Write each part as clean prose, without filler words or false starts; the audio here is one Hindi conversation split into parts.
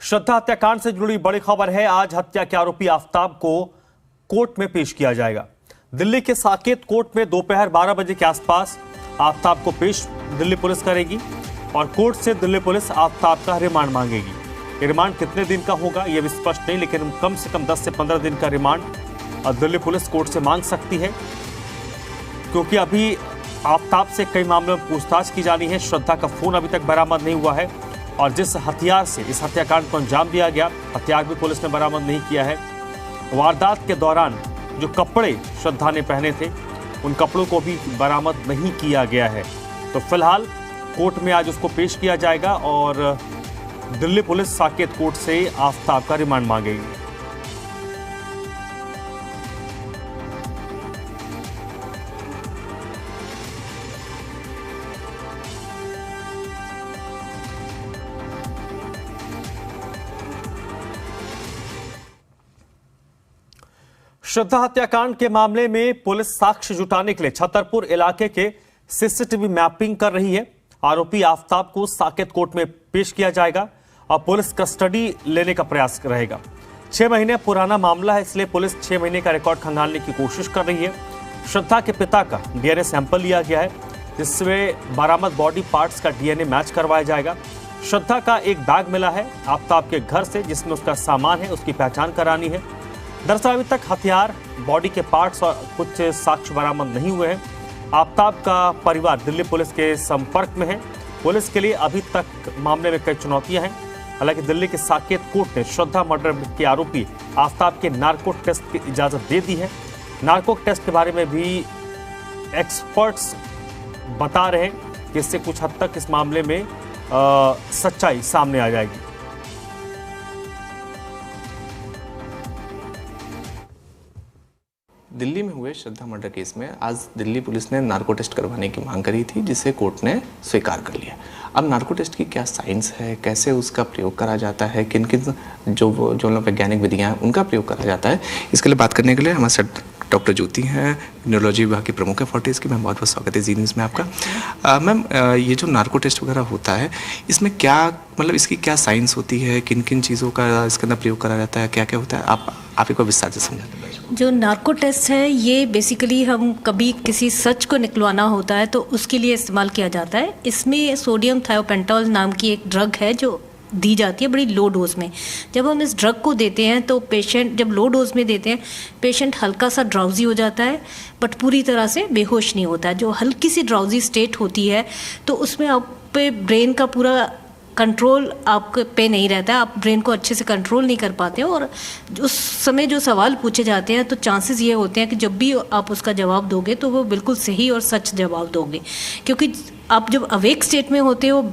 श्रद्धा हत्याकांड से जुड़ी बड़ी खबर है। आज हत्या के आरोपी आफताब को कोर्ट में पेश किया जाएगा। दिल्ली के साकेत कोर्ट में दोपहर 12 बजे के आसपास आफताब को पेश दिल्ली पुलिस करेगी और कोर्ट से दिल्ली पुलिस आफताब का रिमांड मांगेगी। ये रिमांड कितने दिन का होगा यह भी स्पष्ट नहीं, लेकिन कम से कम 10 से 15 दिन का रिमांड दिल्ली पुलिस कोर्ट से मांग सकती है, क्योंकि अभी आफताब से कई मामलों में पूछताछ की जानी है। श्रद्धा का फोन अभी तक बरामद नहीं हुआ है और जिस हथियार से इस हत्याकांड को अंजाम दिया गया, हथियार भी पुलिस ने बरामद नहीं किया है। वारदात के दौरान जो कपड़े श्रद्धा ने पहने थे, उन कपड़ों को भी बरामद नहीं किया गया है। तो फिलहाल कोर्ट में आज उसको पेश किया जाएगा और दिल्ली पुलिस साकेत कोर्ट से आफताब का रिमांड मांगेगी। श्रद्धा हत्याकांड के मामले में पुलिस साक्ष्य जुटाने के लिए छतरपुर इलाके के सीसीटीवी मैपिंग कर रही है। आरोपी आफताब को साकेत कोर्ट में पेश किया जाएगा और पुलिस कस्टडी लेने का प्रयास रहेगा। 6 महीने पुराना मामला है, इसलिए पुलिस 6 महीने का रिकॉर्ड खंगालने की कोशिश कर रही है। श्रद्धा के पिता का डीएनए सैंपल लिया गया है, जिसमें बरामद बॉडी पार्ट्स का डीएनए मैच करवाया जाएगा। श्रद्धा का एक बैग मिला है आफताब के घर से, जिसमें उसका सामान है, उसकी पहचान करानी है। दरअसल अभी तक हथियार, बॉडी के पार्ट्स और कुछ साक्ष्य बरामद नहीं हुए हैं। आफताब का परिवार दिल्ली पुलिस के संपर्क में है। पुलिस के लिए अभी तक मामले में कई चुनौतियां हैं। हालांकि दिल्ली के साकेत कोर्ट ने श्रद्धा मर्डर के आरोपी आफताब के नार्को टेस्ट की इजाजत दे दी है। नार्को टेस्ट के बारे में भी एक्सपर्ट्स बता रहे हैं कि इससे कुछ हद तक इस मामले में सच्चाई सामने आ जाएगी। दिल्ली में हुए श्रद्धा मर्डर केस में आज दिल्ली पुलिस ने नार्को टेस्ट करवाने की मांग करी थी, जिसे कोर्ट ने स्वीकार कर लिया। अब नार्को टेस्ट की क्या साइंस है, कैसे उसका प्रयोग करा जाता है, किन किन जो वैज्ञानिक विधियां हैं उनका प्रयोग करा जाता है, इसके लिए बात करने के लिए हमारे साथ डॉक्टर ज्योति हैं, न्यूरोलॉजी विभाग की प्रमुख है फोर्टिस की। मैम बहुत बहुत स्वागत है जी न्यूज़ में आपका। मैम ये जो नार्को टेस्ट वगैरह होता है, इसमें क्या मतलब इसकी क्या साइंस होती है, किन किन चीज़ों का इसके अंदर प्रयोग करा जाता है, क्या क्या होता है, आप एक बार विस्तार से समझाते हैं। जो नार्को टेस्ट है ये बेसिकली हम कभी किसी सच को निकलवाना होता है तो उसके लिए इस्तेमाल किया जाता है। इसमें सोडियम थायोपेंटॉल नाम की एक ड्रग है जो दी जाती है बड़ी लो डोज में। जब हम इस ड्रग को देते हैं तो पेशेंट, जब लो डोज में देते हैं, पेशेंट हल्का सा ड्राउजी हो जाता है बट पूरी तरह से बेहोश नहीं होता है। जो हल्की सी ड्राउजी स्टेट होती है तो उसमें आप पे ब्रेन का पूरा कंट्रोल आपके पे नहीं रहता है, आप ब्रेन को अच्छे से कंट्रोल नहीं कर पाते हो और उस समय जो सवाल पूछे जाते हैं तो चांसेस ये होते हैं कि जब भी आप उसका जवाब दोगे तो वो बिल्कुल सही और सच जवाब दोगे, क्योंकि आप जब अवेक स्टेट में होते हो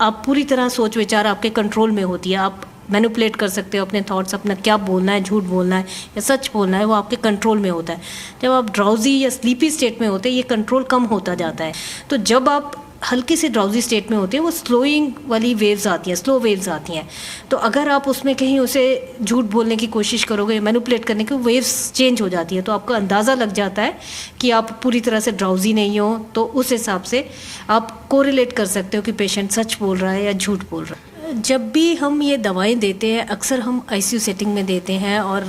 आप पूरी तरह सोच विचार आपके कंट्रोल में होती है। आप मैनिपुलेट कर सकते हो अपने थॉट्स, अपना क्या बोलना है, झूठ बोलना है या सच बोलना है, वो आपके कंट्रोल में होता है। जब आप ड्राउजी या स्लीपी स्टेट में होते हैं ये कंट्रोल कम होता जाता है। तो जब आप हल्की से ड्राउजी स्टेट में होते हैं वो स्लोइंग वाली वेव्स आती हैं, स्लो वेव्स आती हैं। तो अगर आप उसमें कहीं उसे झूठ बोलने की कोशिश करोगे, मैनिपुलेट करने की, वेव्स चेंज हो जाती है तो आपको अंदाज़ा लग जाता है कि आप पूरी तरह से ड्राउजी नहीं हो। तो उस हिसाब से आप कोरिलेट कर सकते हो कि पेशेंट सच बोल रहा है या झूठ बोल रहा है। जब भी हम ये दवाएं देते हैं अक्सर हम आईसीयू सेटिंग में देते हैं और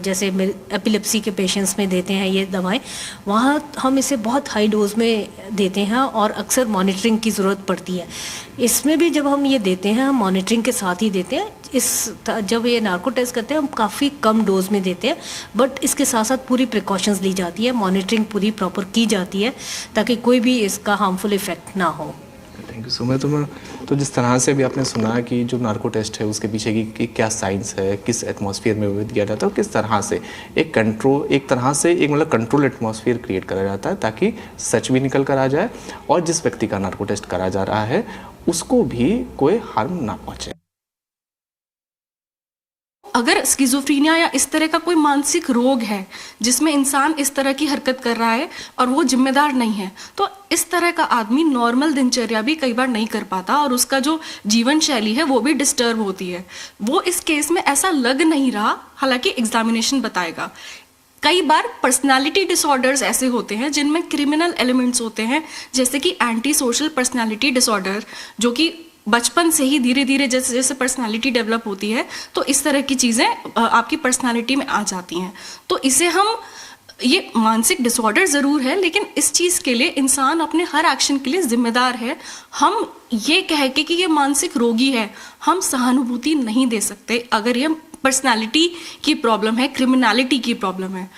जैसे एपिलेप्सी के पेशेंट्स में देते हैं ये दवाएं, वहाँ हम इसे बहुत हाई डोज में देते हैं और अक्सर मॉनिटरिंग की ज़रूरत पड़ती है। इसमें भी जब हम ये देते हैं हम मॉनिटरिंग के साथ ही देते हैं। जब ये नार्को टेस्ट करते हैं हम काफ़ी कम डोज में देते हैं, बट इसके साथ साथ पूरी प्रिकॉशंस ली जाती है, मॉनिटरिंग पूरी प्रॉपर की जाती है ताकि कोई भी इसका हार्मफुल इफेक्ट ना हो। Thank you so much. तो जिस तरह से भी आपने सुना कि जो नार्को टेस्ट है उसके पीछे की क्या साइंस है, किस एटमॉस्फेयर में वो दिया जाता है और किस तरह से एक कंट्रोल एटमॉस्फेयर क्रिएट करा जाता है ताकि सच भी निकल कर आ जाए और जिस व्यक्ति का नार्को टेस्ट करा जा रहा है उसको भी कोई हार्म ना पहुँचे। अगर स्किज़ोफ्रीनिया या इस तरह का कोई मानसिक रोग है जिसमें इंसान इस तरह की हरकत कर रहा है और वो जिम्मेदार नहीं है, तो इस तरह का आदमी नॉर्मल दिनचर्या भी कई बार नहीं कर पाता और उसका जो जीवन शैली है वो भी डिस्टर्ब होती है। वो इस केस में ऐसा लग नहीं रहा, हालांकि एग्जामिनेशन बताएगा। कई बार पर्सनालिटी डिसऑर्डर्स ऐसे होते हैं जिनमें क्रिमिनल एलिमेंट्स होते हैं, जैसे कि एंटी सोशल पर्सनालिटी डिसऑर्डर, जो कि बचपन से ही धीरे धीरे जैसे जैसे पर्सनालिटी डेवलप होती है तो इस तरह की चीज़ें आपकी पर्सनालिटी में आ जाती हैं। तो इसे हम, ये मानसिक डिसऑर्डर ज़रूर है, लेकिन इस चीज़ के लिए इंसान अपने हर एक्शन के लिए जिम्मेदार है। हम ये कह के कि ये मानसिक रोगी है, हम सहानुभूति नहीं दे सकते अगर ये पर्सनालिटी की प्रॉब्लम है, क्रिमिनलिटी की प्रॉब्लम है।